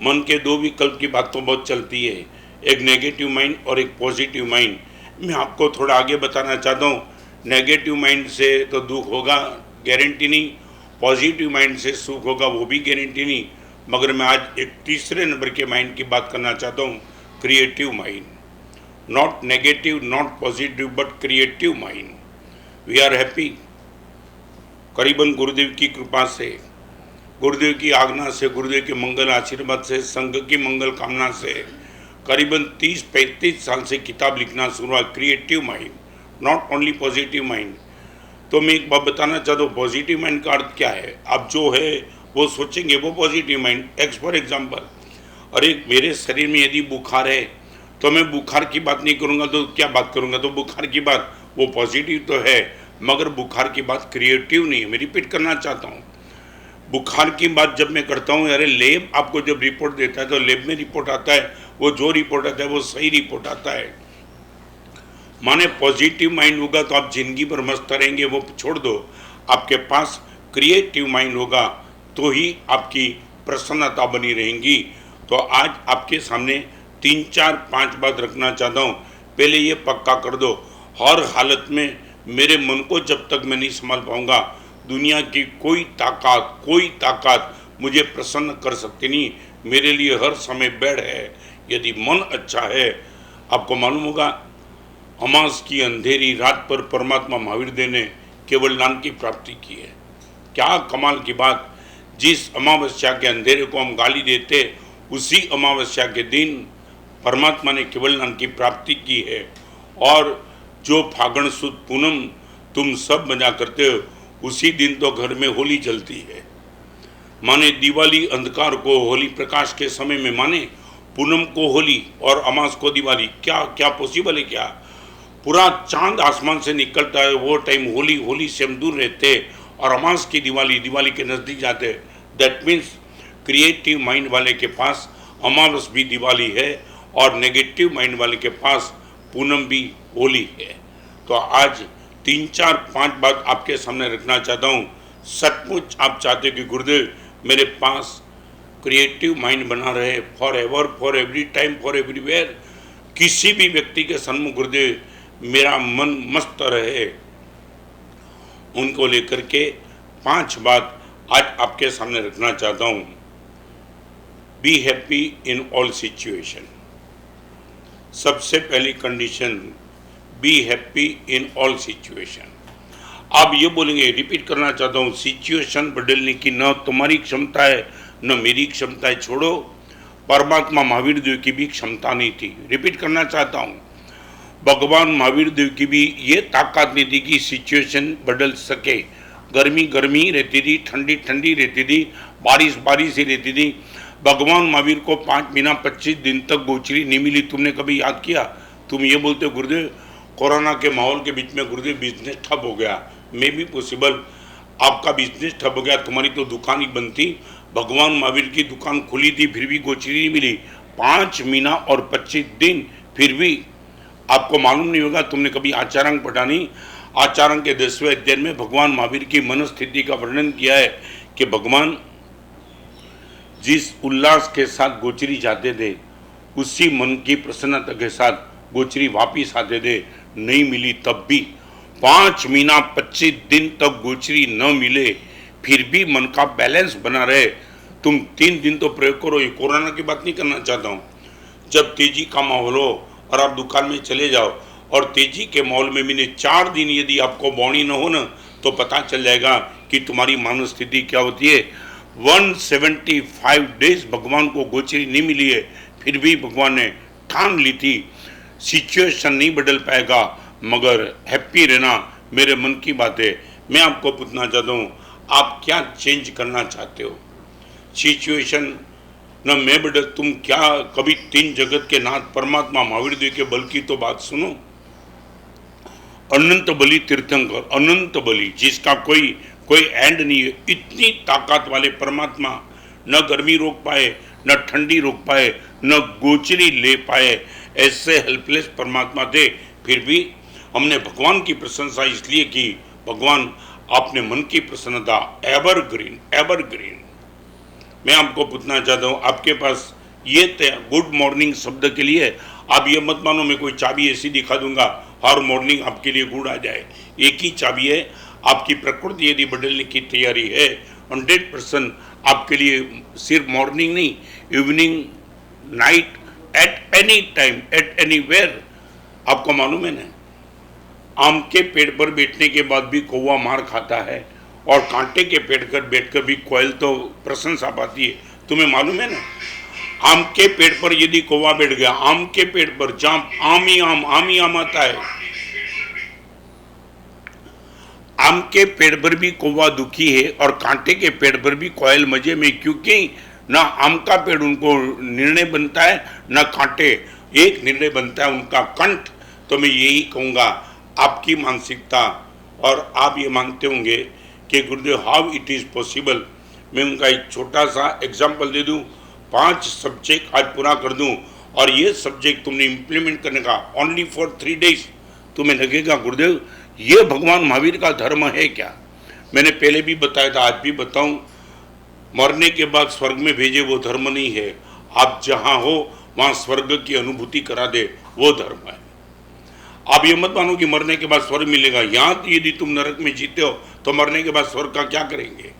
मन के दो विकल्प की बात तो बहुत चलती है, एक नेगेटिव माइंड और एक पॉजिटिव माइंड। मैं आपको थोड़ा आगे बताना चाहता हूँ, नेगेटिव माइंड से तो दुख होगा, गारंटी नहीं। पॉजिटिव माइंड से सुख होगा, वो भी गारंटी नहीं। मगर मैं आज एक तीसरे नंबर के माइंड की बात करना चाहता हूँ, creative mind. Not negative, not positive, but creative mind. We are happy. करीबन गुरुदेव की कृपा से, गुरुदेव की आज्ञा से, गुरुदेव के मंगल आशीर्वाद से, संघ की मंगल कामना से करीबन 30-35 साल से किताब लिखना शुरू हुआ, creative mind, not only positive mind. तो मैं एक बात बताना चाहता हूँ, पॉजिटिव माइंड का अर्थ क्या है? आप जो है वो सोचेंगे, वो पॉजिटिव माइंड। फॉर एग्जाम्पल, अरे मेरे शरीर में यदि बुखार है तो मैं बुखार की बात नहीं करूँगा तो क्या बात करूँगा? तो बुखार की बात वो पॉजिटिव तो है, मगर बुखार की बात क्रिएटिव नहीं है। मैं रिपीट करना चाहता हूँ, बुखार की बात जब मैं करता हूँ, अरे लेब आपको जब रिपोर्ट देता है तो लेब में रिपोर्ट आता है, वो जो रिपोर्ट आता है वो सही रिपोर्ट आता है। माने पॉजिटिव माइंड होगा तो आप जिंदगी भर मस्त रहेंगे, वो छोड़ दो। आपके पास क्रिएटिव माइंड होगा तो ही आपकी प्रसन्नता बनी रहेंगी। तो आज आपके सामने 3-4-5 बात रखना चाहता हूँ। पहले ये पक्का कर दो, हर हालत में मेरे मन को जब तक मैं नहीं संभाल पाऊंगा, दुनिया की कोई ताकत मुझे प्रसन्न कर सकती नहीं। मेरे लिए हर समय बेड है, यदि मन अच्छा है। आपको मालूम होगा, अमास की अंधेरी रात पर परमात्मा महावीर देव ने केवल ज्ञान की प्राप्ति की है। क्या कमाल की बात! जिस अमावस्या के अंधेरे को हम गाली देते, उसी अमावस्या के दिन परमात्मा ने केवल ज्ञान की प्राप्ति की है। और जो फागण सुद पूनम तुम सब मजा करते हो, उसी दिन तो घर में होली जलती है। माने दिवाली अंधकार को होली प्रकाश के समय में माने, पूनम को होली और अमास को दिवाली। क्या क्या पॉसिबल है? क्या पूरा चांद आसमान से निकलता है, वो टाइम होली से हम दूर रहते और अमास की दिवाली के नज़दीक जाते। दैट मीन्स क्रिएटिव माइंड वाले के पास अमावस भी दिवाली है और नेगेटिव माइंड वाले के पास पूनम भी होली है। तो आज 3-4-5 बात आपके सामने रखना चाहता हूँ। सचमुच आप चाहते हो कि गुरुदेव मेरे पास क्रिएटिव माइंड बना रहे for ever, for every time, for everywhere. किसी भी व्यक्ति के सन्मुख गुरुदेव मेरा मन मस्त रहे, उनको लेकर के 5 बात आज आपके सामने रखना चाहता हूँ। Be happy in all situation. सबसे पहली condition, be happy in all situation. आप ये बोलेंगे, रिपीट करना चाहता हूँ, सिचुएशन बदलने की न तुम्हारी क्षमता है न मेरी क्षमता है। छोड़ो, परमात्मा महावीर देव की भी क्षमता नहीं थी। रिपीट करना चाहता हूँ, भगवान महावीर देव की भी ये ताकत नहीं थी कि सिचुएशन बदल सके। गर्मी गर्मी रहती थी, ठंडी ठंडी रहती थी, बारिश बारिश ही रहती थी। भगवान महावीर को 5 महीना 25 दिन तक गोचरी नहीं मिली। तुमने कभी याद किया? तुम ये बोलते हो गुरुदेव कोरोना के माहौल के बीच में गुरुदेव बिजनेस ठप हो गया। मे भी पॉसिबल, आपका बिजनेस ठप हो गया, तुम्हारी तो दुकान ही बंद थी। भगवान महावीर की दुकान खुली थी, फिर भी गोचरी नहीं मिली। 5 महीना और 25 दिन, फिर भी आपको मालूम नहीं होगा। तुमने कभी आचारांक पढ़ा नहीं? आचारांक के 10वें अध्याय में भगवान महावीर की मनस्थिति का वर्णन किया है कि भगवान जिस उल्लास के साथ गोचरी जाते थे, उसी मन की प्रसन्नता के साथ गोचरी वापिस आते थे। नहीं मिली तब भी, 5 महीना 25 दिन तक गोचरी न मिले, फिर भी मन का बैलेंस बना रहे। तुम 3 दिन तो प्रयोग करो। ये कोरोना की बात नहीं करना चाहता हूँ। जब तेजी का माहौल हो और आप दुकान में चले जाओ और तेजी के माहौल में मैंने 4 दिन यदि आपको बौनी न हो ना, तो पता चल जाएगा कि तुम्हारी मानसिक स्थिति क्या होती है। 175 डेज भगवान को गोचरी नहीं मिली है, फिर भी भगवान ने ठान ली थी सिचुएशन नहीं बदल पाएगा, मगर हैप्पी रहना मेरे मन की बात है। मैं आपको पूछना चाहता हूँ, आप क्या चेंज करना चाहते हो? सिचुएशन न मैं बदल, तुम क्या कभी 3 जगत के नाथ परमात्मा महावीर देव के बल की तो बात सुनो। अनंत बली तीर्थंकर, अनंत बली, जिसका कोई एंड नहीं है। इतनी ताकत वाले परमात्मा न गर्मी रोक पाए, न ठंडी रोक पाए, न गोचरी ले पाए, ऐसे हेल्पलेस परमात्मा थे। फिर भी हमने भगवान की प्रशंसा इसलिए की, भगवान आपने मन की प्रसन्नता एवरग्रीन, एवरग्रीन। मैं आपको पूछना चाहता हूँ, आपके पास ये गुड मॉर्निंग शब्द के लिए आप ये मत मानो मैं कोई चाबी ऐसी दिखा दूंगा हर मॉर्निंग आपके लिए गुड आ जाए। एक ही चाबी है, आपकी प्रकृति यदि बदलने की तैयारी है 100% आपके लिए सिर्फ मॉर्निंग नहीं, evening, night, at any time, at anywhere. आपको मालूम है ना, आम के पेड़ पर बैठने के बाद भी कौवा मार खाता है और कांटे के पेड़ पर बैठकर भी कोयल तो प्रशंसा पाती है। तुम्हें मालूम है ना, आम के पेड़ पर यदि कौवा बैठ गया, आम के पेड़ पर जहां आम ही आम आता है, आम के पेड़ पर भी कौवा दुखी है और कांटे के पेड़ पर भी कोयल मजे में, क्योंकि ना आम का पेड़ उनको निर्णय बनता है ना कांटे, एक निर्णय बनता है उनका कंठ। तो मैं यही कहूँगा, आपकी मानसिकता, और आप ये मानते होंगे कि गुरुदेव हाउ इट इज़ पॉसिबल। मैं उनका एक छोटा सा एग्जाम्पल दे दूँ, 5 सब्जेक्ट आज पूरा कर दूँ और ये सब्जेक्ट तुमने इम्प्लीमेंट करने का ओनली फॉर 3 डेज, तुम्हें लगेगा गुरुदेव ये भगवान महावीर का धर्म है क्या। मैंने पहले भी बताया था, आज भी बताऊं, मरने के बाद स्वर्ग में भेजे वो धर्म नहीं है, आप जहां हो वहां स्वर्ग की अनुभूति करा दे वो धर्म है। आप ये मत मानो कि मरने के बाद स्वर्ग मिलेगा। यहाँ यदि तुम नरक में जीते हो तो मरने के बाद स्वर्ग का क्या करेंगे।